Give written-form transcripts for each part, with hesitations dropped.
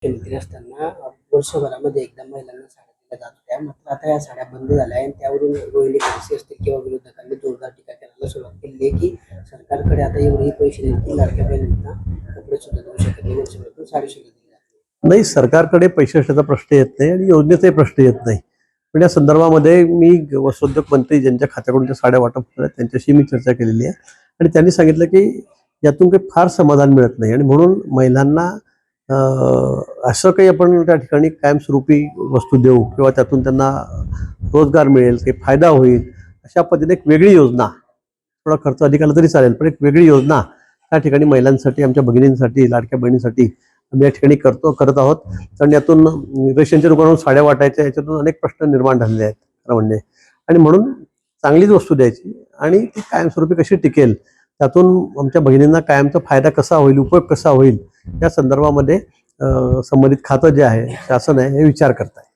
मुख्यमंत्री असताना वर्षभरामध्ये एकदा महिलांना साड्या दिल्या जात होत्या. मात्र आता या साड्या बंद झाल्या आणि त्यावरून रोहिणी खडसे असतील किंवा विरोधकांनी जोरदार टीका करायला सुरुवात केली आहे की सरकारकडे आता एवढेही पैसे नाहीत की लाडक्या बहिणींना कपडे सुद्धा देऊ शकत नाही, वर्षभरातून साडी सुद्धा दिली जात नाही. नाही, सरकारकडे पैसे असण्याचा प्रश्न येत नाही आणि योजनेचाही प्रश्न येत नाही. पण या संदर्भामध्ये मी वस्त्रोद्योग मंत्री ज्यांच्या खात्याकडून त्या साड्या वाटप होतात त्यांच्याशी मी चर्चा केलेली आहे आणि त्यांनी सांगितलं की यातून काही फार समाधान मिळत नाही आणि म्हणून महिलांना असं काही आपण त्या ठिकाणी कायमस्वरूपी वस्तू देऊ किंवा त्यातून त्यांना रोजगार मिळेल, काही फायदा होईल, अशा पद्धतीने एक वेगळी योजना, थोडा खर्च अधिक आला तरी चालेल, पण एक वेगळी योजना त्या ठिकाणी महिलांसाठी, आमच्या भगिनींसाठी, लाडक्या बहिणींसाठी आम्ही या ठिकाणी करत आहोत. कारण यातून रेशनच्या दुकानावरून साड्या वाटायच्या, याच्यातून अनेक प्रश्न निर्माण झालेले आहेत खरं म्हणजे. आणि म्हणून चांगलीच वस्तू द्यायची आणि ती कायमस्वरूपी कशी टिकेल, त्यातून आमच्या भगिनींना कायमचा फायदा कसा होईल, उपयोग कसा होईल, या संदर्भामध्ये संबंधित खातं जे आहे, शासन आहे, हे विचार करत आहे.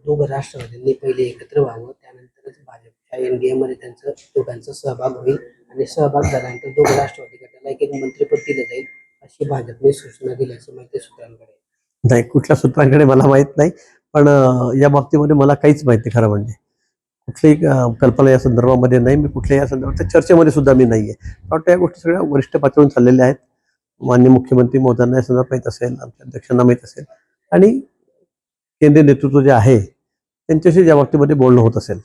दोघं राष्ट्रवादींनी पहिले एकत्र व्हावं, त्यानंतरच भाजपच्या एनडीए मध्ये त्यांचं दोघांचा सहभाग होईल आणि सहभाग झाल्यानंतर दोघं राष्ट्रवादी गटाला एक एक मंत्रिपद दिलं जाईल अशी भाजपने सूचना दिल्याची माहिती सूत्रांकडे. नाही, कुठल्या सूत्रांकडे मला माहीत नाही, पण या बाबतीमध्ये मला काहीच माहिती खरं म्हणजे. कुठलीही कल्पना या संदर्भामध्ये नाही. मी कुठल्याही या संदर्भात चर्चेमध्ये सुद्धा मी नाही आहे. वाटतं या गोष्टी सगळ्या वरिष्ठ पातळीवरून चाललेल्या आहेत. माननीय मुख्यमंत्री महोदयांना या संदर्भात माहीत असेल, आमच्या अध्यक्षांना माहीत असेल आणि केंद्रीय नेतृत्व जे आहे त्यांच्याशी या बाबतीमध्ये बोलणं होत असेल.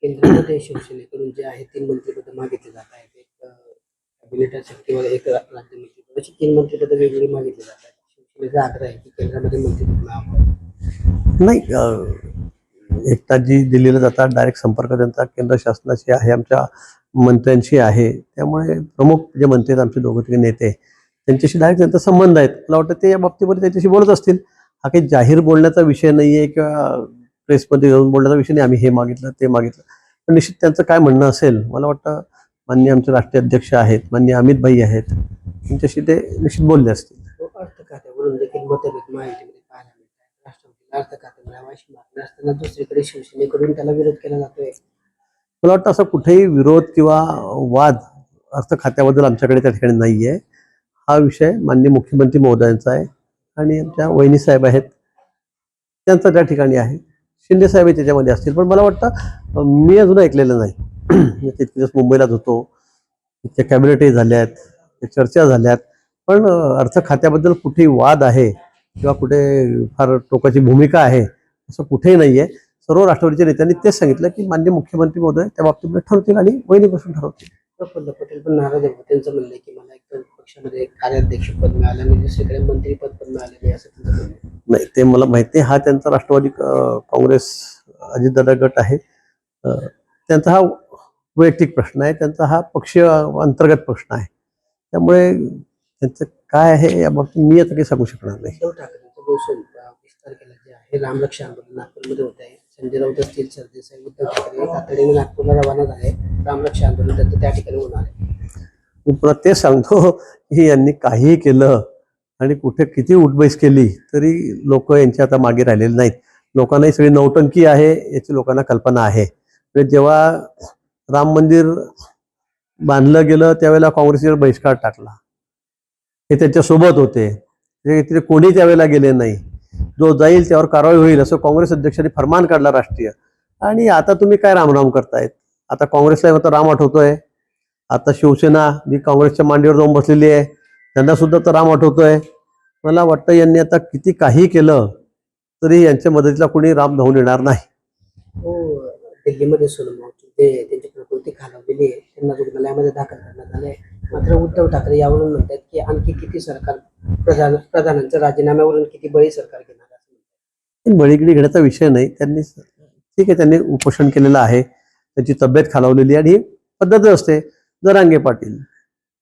केंद्रामध्ये शिवसेनेकडून जे आहे 3 मंत्रिपद मागितले जात आहेत. एक कॅबिनेट असेल किंवा एक राज्यमंत्रिपद, अशी 3 मंत्रिपद वेगवेगळी मागितली जात आहेत. शिवसेनेचा आग्रह आहे की केंद्रामध्ये मंत्रिपद मिळावं. नाही, एकताजी दिल्लीला जातात, डायरेक्ट संपर्क त्यांचा केंद्र शासनाशी आहे, आमच्या मंत्र्यांशी आहे. त्यामुळे प्रमुख जे मंत्री आहेत आमचे दोघं तिघे नेते, त्यांच्याशी डायरेक्ट त्यांचा संबंध आहेत. मला वाटतं ते या बाबतीमध्ये त्यांच्याशी बोलत असतील. हा काही जाहीर बोलण्याचा विषय नाही आहे किंवा प्रेसमध्ये जाऊन बोलण्याचा विषय नाही. आम्ही हे मागितलं, ते मागितलं, पण निश्चित त्यांचं काय म्हणणं असेल, मला वाटतं माननीय आमचे राष्ट्रीय अध्यक्ष आहेत, माननीय अमित भाई आहेत, त्यांच्याशी ते निश्चित बोलले असतील. अर्थ खात्यावरून देखील मतभेद महायुतीमध्ये पाहायला मिळतात. राष्ट्रवादीला अर्थ खाते मिळावं अशी मागणी असताना दुसरीकडे शिवसेनेकडून त्याला विरोध केला जातोय. मला वाटतं असं कुठेही विरोध किंवा वाद अर्थ खात्याबद्दल आमच्याकडे त्या ठिकाणी नाही आहे. हा विषय माननीय मुख्यमंत्री महोदयांचा आहे आणि आमच्या वहिनी साहेब आहेत त्यांचा त्या ठिकाणी आहे. शिंदे साहेब त्याच्यामध्ये असतील, पण मला वाटतं मी अजून ऐकलेलं नाही. तितके दिवस मुंबईलाच होतो, तिथे कॅबिनेटही झाल्यात, चर्चा झाल्यात, पण अर्थ खात्याबद्दल कुठेही वाद आहे किंवा कुठे फार टोकाची भूमिका आहे असं कुठेही नाही आहे. सर्व राष्ट्रवादीच्या नेत्यांनी तेच सांगितलं की माननीय मुख्यमंत्री महोदय त्या बाबतीमध्ये ठरवतील आणि वहिनीपासून ठरवतील. प्रफुल्ल पटेल पण नाराज आहे. त्यांचं म्हणणं आहे की मला एक पक्षामध्ये कार्याध्यक्ष पद मिळालं आणि दुसरीकडे मंत्रीपद पण मिळालं नाही असं त्यांचं म्हणणं आहे. नाही, ते मला माहिती आहे. हा त्यांचा राष्ट्रवादी काँग्रेस अजितदादा गट आहे. त्यांचा हा वैयक्तिक प्रश्न आहे, त्यांचा हा पक्षीय अंतर्गत प्रश्न आहे. त्यामुळे त्यांचं काय आहे या बाबतीत मी आता काही सांगू शकणार नाही. उद्धव ठाकरेंचं बसून 20 तारखेला जे आहे रामरक्षा आंदोलन नागपूरमध्ये होत आहे. संजय राऊत असतील, सरदेसाई, उद्धव ठाकरे तातडीने नागपूरला रवाना झाले. रामरक्षा आंदोलन त्यांचं त्या ठिकाणी होणार आहे. मी पुन्हा तेच सांगतो की यांनी काहीही केलं आणि कुठे किती उठबैस केली तरी लोक यांच्या आता मागे राहिलेले नाहीत. लोकांनाही सगळी नौटंकी आहे याची लोकांना कल्पना आहे. म्हणजे जेव्हा राम मंदिर बांधलं गेलं त्यावेळेला काँग्रेसवर बहिष्कार टाकला, हे त्यांच्यासोबत होते, तिथे कोणी त्यावेळेला गेले नाही. जो जाईल त्यावर कारवाई होईल असं काँग्रेस अध्यक्षांनी फरमान काढला राष्ट्रीय. आणि आता तुम्ही काय रामराम करतायत? आता काँग्रेसला आता राम आठवतोय, आता शिवसेना जी काँग्रेसच्या मांडीवर जाऊन बसलेली आहे त्यांना सुद्धा तर राम आठवतोय. मला वाटतं यांनी आता किती काही केलं तरी यांच्या मदतीला कोणी राम धावून येणार नाही. हो, दिल्लीमध्ये सोनम वांगचुक त्यांची प्रकृती खालावलेली आहे, त्यांना रुग्णालयामध्ये दाखल करण्यात आले. मात्र उद्धव ठाकरे यावरून म्हणतात की आणखी किती सरकार प्रधानांच्या राजीनाम्यावरून किती बळी सरकार घेणार असं. बळीगिरी घेण्याचा विषय नाही. त्यांनी ठीक आहे, त्यांनी उपोषण केलेलं आहे, त्यांची तब्येत खालावलेली आणि ही पद्धत असते. जरांगे पाटील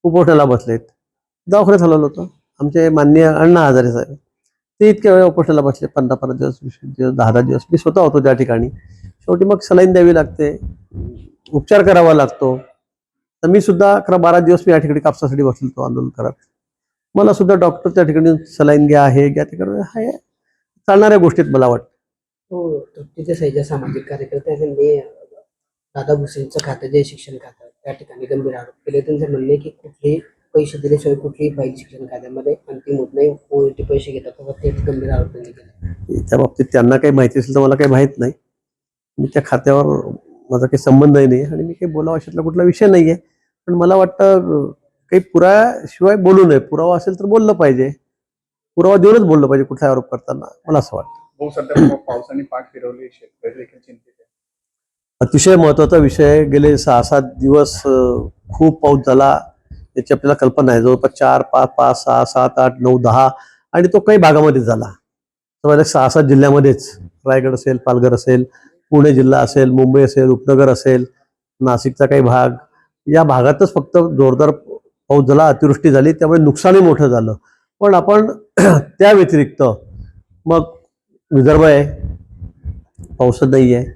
उपोषणाला बसलेत, दवाखान्यात हलवलं होतं. आमचे माननीय अण्णा हजारे साहेब ते इतक्या वेळा उपोषणाला बसले, 15-15 दिवस, 20 दिवस, 10-10 दिवस. मी स्वतः होतो त्या ठिकाणी. शेवटी मग सलाईन द्यावी लागते, उपचार करावा लागतो. तर मी सुद्धा 11-12 दिवस मी या ठिकाणी कापसासाठी बसलो आंदोलन करत. मला सुद्धा डॉक्टर त्या ठिकाणी सलाईन घ्या, हे घ्या, ते करा, हे चालणाऱ्या गोष्टीत मला वाटतं. हो, तृप्ती सैजा सामाजिक कार्यकर्ते त्यांनी दादा भुसेंचं खातं जे शिक्षण खातं त्या ठिकाणी गंभीर आरोप केले. त्यांचं म्हणणे की कुठली पैसे दिल्याशिवाय कुठलीही फाईल शिक्षण कायद्यामध्ये अंतिम होत नाही. ओळीचे पैसे घेतात तेव्हा तेच गंभीर आरोप त्यांनी केले. त्या बाबतीत त्यांना काही माहिती असेल तर मला काही माहीत नाही. मी त्या खात्यावर माझा काही संबंधही नाही आणि मी काही बोलावं अशातला कुठला विषय नाही आहे. पण मला वाटतं काही पुराव्याशिवाय बोलू नये. पुरावा असेल तर बोललं पाहिजे, पुरावा देऊनच बोललं पाहिजे कुठला आरोप करताना, मला असं वाटतं. हो, सध्या पावसाने पाठ फिरवली, शेतकरी देखील चिंतित आहे. अतिशय महत्वाचा विषय. गेले 6-7 दिवस खूप पाऊस झाला, याची आपल्याला कल्पना आहे. जवळपास 4, 5, 5, 6, 7, 8, 9, 10 आणि तो काही भागामध्ये झाला. तर 6-7 जिल्ह्यामध्येच, रायगड असेल, पालघर असेल, पुणे जिल्हा असेल, मुंबई असेल, उपनगर असेल, नाशिकचा काही भाग, या भागातच फक्त जोरदार पाऊस झाला, अतिवृष्टी झाली, त्यामुळे नुकसानही मोठं झालं. पण आपण त्या व्यतिरिक्त मग विदर्भ आहे, पाऊसच नाही आहे.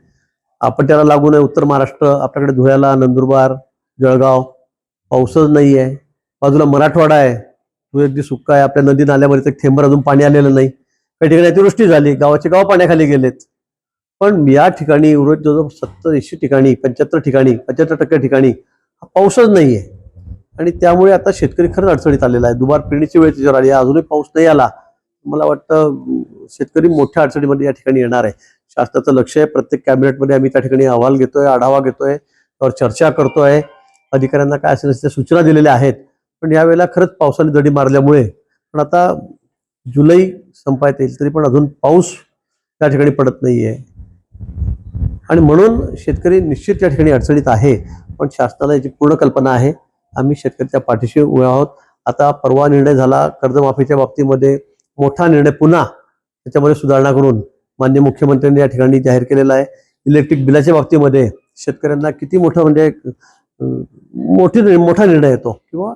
आपण त्याला लागून आहे उत्तर महाराष्ट्र, आपल्याकडे धुळ्याला, नंदुरबार, जळगाव, पाऊसच नाही आहे. बाजूला मराठवाडा आहे, तो अगदी सुक्का आहे. आपल्या नदी नाल्यामध्ये एक थेंबर अजून पाणी आलेलं नाही. काही ठिकाणी अतिवृष्टी झाली, गावाचे गाव पाण्याखाली गेलेत. पण या ठिकाणी उर्वरित जवळजवळ 70-80 ठिकाणी, 75 ठिकाणी, 75% ठिकाणी हा पाऊसच नाही आहे. आणि त्यामुळे आता शेतकरी खरंच अडचणीत आलेला आहे. दुबार पेरणीची वेळ त्याच्यावर आली, अजूनही पाऊस नाही आला. मला वाटतं शेतकरी मोठ्या अडचणीमध्ये या ठिकाणी येणार आहे. शासनाचं लक्ष आहे. प्रत्येक कॅबिनेटमध्ये आम्ही त्या ठिकाणी अहवाल घेतोय, आढावा घेतोय, त्यावर चर्चा करतोय. अधिकाऱ्यांना काय असेल त्या सूचना दिलेल्या आहेत. पण यावेळेला खरंच पावसाने दडी मारल्यामुळे, पण आता जुलै संपायत येईल तरी पण अजून पाऊस त्या ठिकाणी पडत नाहीये आणि म्हणून शेतकरी निश्चित त्या ठिकाणी अडचणीत आहे. पण शासनाला याची पूर्ण कल्पना आहे. आम्ही शेतकऱ्याच्या पाठीशी उभे आहोत. आता परवा निर्णय झाला कर्जमाफीच्या बाबतीमध्ये, मोठा निर्णय पुन्हा त्याच्यामध्ये सुधारणा करून माननीय मुख्यमंत्र्यांनी या ठिकाणी जाहीर केलेला आहे. इलेक्ट्रिक बिलाच्या बाबतीमध्ये शेतकऱ्यांना किती मोठं म्हणजे मोठा निर्णय येतो, किंवा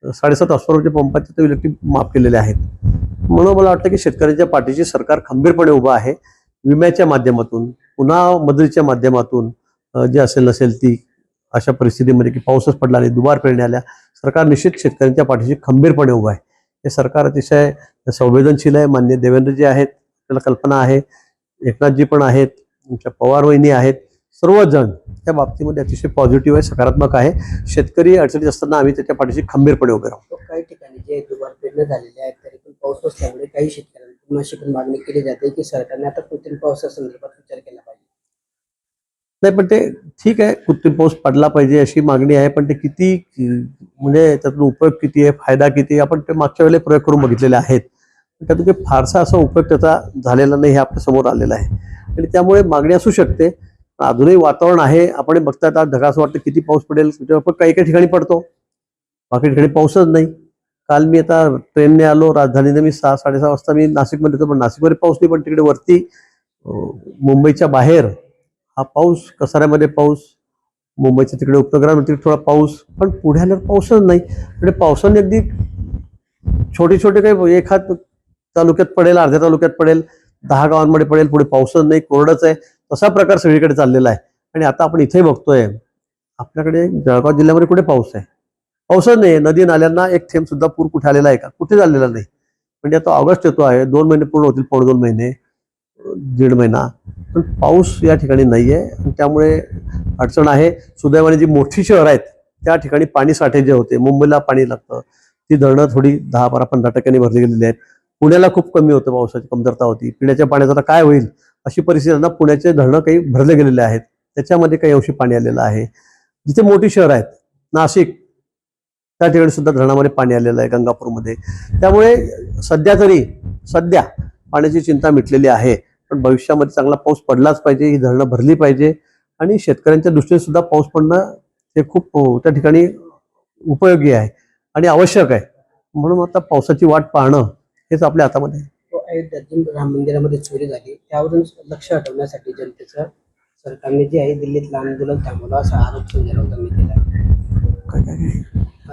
7.5 हॉर्सपॉवरच्या पंपाचे इलेक्ट्रिक माफ केलेले आहेत. म्हणून मला वाटतं की शेतकऱ्यांच्या पाठीशी सरकार खंबीरपणे उभं आहे. विम्याच्या माध्यमातून, पुन्हा मदतीच्या माध्यमातून जे असेल नसेल ती, अशा परिस्थितीमध्ये की पाऊसच पडला नाही, दुबार पेरण्या आल्या, सरकार निश्चित शेतकऱ्यांच्या पाठीशी खंबीरपणे उभं आहे. हे सरकार अतिशय संवेदनशील आहे. माननीय देवेंद्रजी आहेत, आपल्याला कल्पना आहे, एकनाथजी पण आहेत, आमच्या पवार वहिनी आहेत, सर्वजण त्या बाबतीमध्ये अतिशय पॉझिटिव्ह आहे, सकारात्मक आहे. शेतकरी अडचणीत असताना आम्ही त्याच्या पाठीशी खंबीरपणे उभे राहू. काही ठिकाणी जे दुबार पेरण्या झालेल्या आहेत तरी पण पाऊस नसल्यामुळे काही शेतकऱ्यांना पुन्हा शिकून मागणी केली जाते की सरकारने आता कृत्रिम पावसासंदर्भात विचार केला पाहिजे. नाही, पण ते ठीक आहे, कृत्रिम पाऊस पडला पाहिजे अशी मागणी आहे. पण ते किती, म्हणजे त्यातून उपयोग किती आहे, फायदा किती आहे, आपण ते मागच्या वेळेला प्रयोग करून बघितलेले आहेत. त्यातून काही फारसा असा उपयोग त्याचा झालेला नाही, हे आपल्या समोर आलेलं आहे. आणि त्यामुळे मागणी असू शकते. अजूनही वातावरण आहे, आपण बघतात आज ढगास वाटतं किती पाऊस पडेल, पण काही काही ठिकाणी पडतो, बाकी ठिकाणी पाऊसच नाही. काल मी आता ट्रेनने आलो, राजधानीने मी 6-6:30 वाजता मी नाशिकमध्ये होतो, पण नाशिकमध्ये पाऊस नाही. पण तिकडे वरती मुंबईच्या बाहेर हा पाऊस, कसाऱ्यामध्ये पाऊस, मुंबईच्या तिकडे उपनगरामध्ये थोडा पाऊस, पण पुढे आल्यावर पाऊसच नाही. म्हणजे पावसाने अगदी छोटे छोटे काही एखाद तालुक्यात पडेल, अर्ध्या तालुक्यात पडेल, 10 गावांमध्ये पडेल, पुढे पाऊसच नाही, कोरडच आहे. तसा प्रकार सगळीकडे चाललेला आहे. आणि आता आपण इथे बघतोय, आपल्याकडे जळगाव जिल्ह्यामध्ये कुठे पाऊस आहे? पाऊसच नाही. नदी नाल्यांना एक थेंब सुद्धा पूर कुठे आलेला आहे का? कुठे झालेला नाही. म्हणजे आता ऑगस्ट येतो आहे, 2 महिने पूर्ण होतील, 2.5 महिने, 1.5 महिना, पण पाऊस या ठिकाणी नाहीये. त्यामुळे अडचण आहे. सुदैवाने जी मोठी शहर आहेत त्या ठिकाणी पाणी साठे जे होते, मुंबईला पाणी लागतं, ती धरणं थोडी 10-12-15% भरली गेलेली आहेत. पुण्याला खूप कमी होतं, पावसाची कमतरता होती. पिण्याच्या पाण्याचं आता काय होईल अशी परिस्थिती, पुण्याचे धरणं काही भरले गेलेले आहेत, त्याच्यामध्ये काही अंशी पाणी आलेलं आहे. जिथे मोठी शहर आहेत, नाशिक, त्या ठिकाणी सुद्धा धरणामध्ये पाणी आलेलं आहे, गंगापूरमध्ये. त्यामुळे सध्या पाण्याची चिंता मिटलेली आहे. पण भविष्यामध्ये चांगला पाऊस पडलाच पाहिजे, ही धरणं भरली पाहिजे. आणि शेतकऱ्यांच्या दृष्टीने सुद्धा पाऊस पडणं हे खूप त्या ठिकाणी उपयोगी आहे आणि आवश्यक आहे. म्हणून आता पावसाची वाट पाहणं हेच आपल्या हातामध्ये आहे. अयोध्येत राम मंदिरामध्ये चोरी झाली, त्यावरून लक्ष हटवण्यासाठी जनतेचं सरकारने जे आहे दिल्लीतलं आंदोलन थांबवलं, असा आरोप संजय राऊतांनी केला.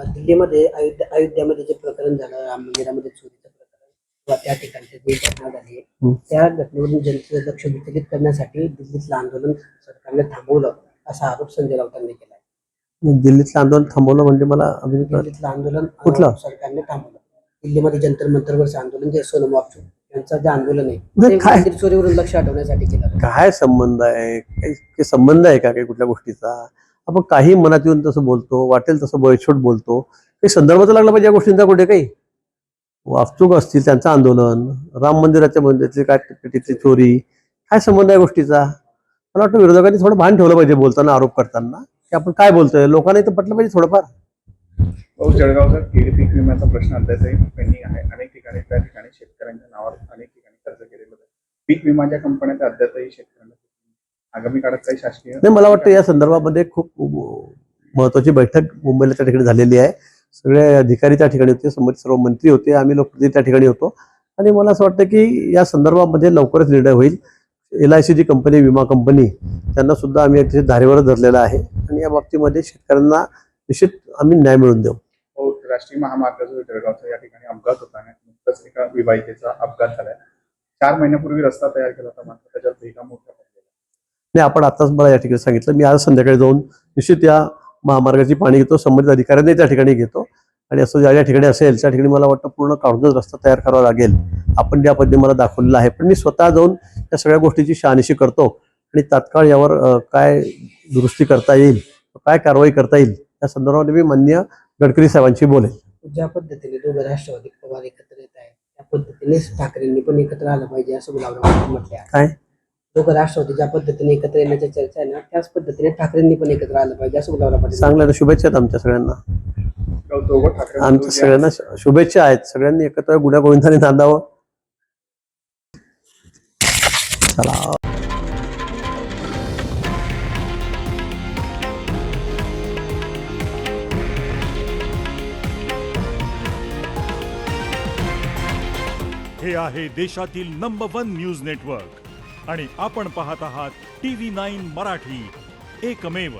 दिल्लीमध्ये अयोध्यामध्ये जे प्रकरण झालं, राम मंदिरामध्ये चोरीचं प्रकरण किंवा त्या ठिकाणची जी घटना झाली, त्या घटनेवरून जनतेचं लक्ष विचलित करण्यासाठी दिल्लीतलं आंदोलन सरकारने थांबवलं, असा आरोप संजय राऊतांनी केला. दिल्लीतलं आंदोलन थांबवलं म्हणजे मला दिल्लीतलं आंदोलन कुठलं? सरकारने थांबवलं. दिल्लीमध्ये जंतर मंतरवरचं आंदोलन जे सोनम वांगचूक यांचं जे आंदोलन आहे, म्हणजे ते मंदिर चोरीवरून लक्ष हटवण्यासाठी केलं. काय संबंध आहे? काही संबंध आहे का काही कुठल्या गोष्टीचा? आपण काही मनात येऊन तसं बोलतो, वाटेल तसं बळछोट बोलतो. काही संदर्भ तर लागला पाहिजे या गोष्टींचा कुठे काही वास्तूक असतील त्यांचं आंदोलन, राम मंदिराच्या मंदिरातली काय तिथली चोरी, काय संबंध आहे गोष्टीचा? मला वाटतं विरोधकांनी थोडं भान ठेवलं पाहिजे बोलताना, आरोप करताना, की आपण काय बोलतोय. लोकांना इथं पटलं पाहिजे थोडंफार. जळगावचा पीक विम्याचा प्रश्न अद्यापही पेंडिंग आहे. अनेक ठिकाणी त्या ठिकाणी शेतकऱ्यांच्या नावावर अनेक ठिकाणी कर्ज केलेलं आहे. पीक विमाच्या कंपन्या त्या अद्यापही शेतकऱ्यांना आगामी काळात काही शासकीय नाही, मला वाटतं या संदर्भामध्ये खूप महत्वाची बैठक मुंबईला त्या ठिकाणी झालेली आहे. सगळे अधिकारी त्या ठिकाणी होते, संबंधित सर्व मंत्री होते, आम्ही लोकप्रतिनिधी त्या ठिकाणी होतो. आणि मला असं वाटतं की या संदर्भामध्ये लवकरच निर्णय होईल. LIC जी कंपनी, विमा कंपनी, त्यांना सुद्धा आम्ही अतिशय धारेवर धरलेला आहे आणि या बाबतीमध्ये शेतकऱ्यांना निश्चित आम्ही न्याय मिळवून देऊ. राष्ट्रीय महामार्ग जो जळगावचा या ठिकाणी अपघात होता आणि नुकताच एका विवाहितेचा अपघात झाला. 4 महिन्यापूर्वी रस्ता तयार केला होता, मात्र त्याच्यावर भेगा मोठ्या पडलेल्या. नाही, आपण आताच मला या ठिकाणी सांगितलं, मी आज संध्याकाळी जाऊन निश्चित या महामार्गाची पाहणी घेतो, संबंधित अधिकाऱ्यांनी त्या ठिकाणी घेतो आणि असं ज्या ठिकाणी असेल त्या ठिकाणी मला वाटतं पूर्ण काढूनच रस्ता तयार करावा लागेल. आपण ज्या पद्धतीने मला दाखवलेलं आहे, पण मी स्वतः जाऊन या सगळ्या गोष्टीची शहानिशी करतो आणि तात्काळ यावर काय दुरुस्ती करता येईल, काय कारवाई करता येईल या संदर्भात मी माननीय गडकरी साहेबांशी बोलेल. ज्या पद्धतीने दोघं राष्ट्रवादी पवार एकत्र येत आहेत त्या पद्धतीनेच ठाकरेंनी पण एकत्र आलं पाहिजे असं गुलाबराव पाटील म्हटले आहे. काय दोघं राष्ट्रवादी ज्या पद्धतीने एकत्र येण्याच्या चर्चा आहे ना, त्याच पद्धतीने ठाकरेंनी पण एकत्र आलं पाहिजे असं गुलाबराव पाटील चांगल्या शुभेच्छा आहेत आमच्या सगळ्यांना. दोघं ठाकरे आमच्या सगळ्यांना शुभेच्छा आहेत. सगळ्यांनी एकत्र गुण्या गोविंदाने नांदावं. चला. हे आहे देशातील नंबर 1 न्यूज नेटवर्क आणि आपण पाहत आहात TV9 मराठी, एकमेव.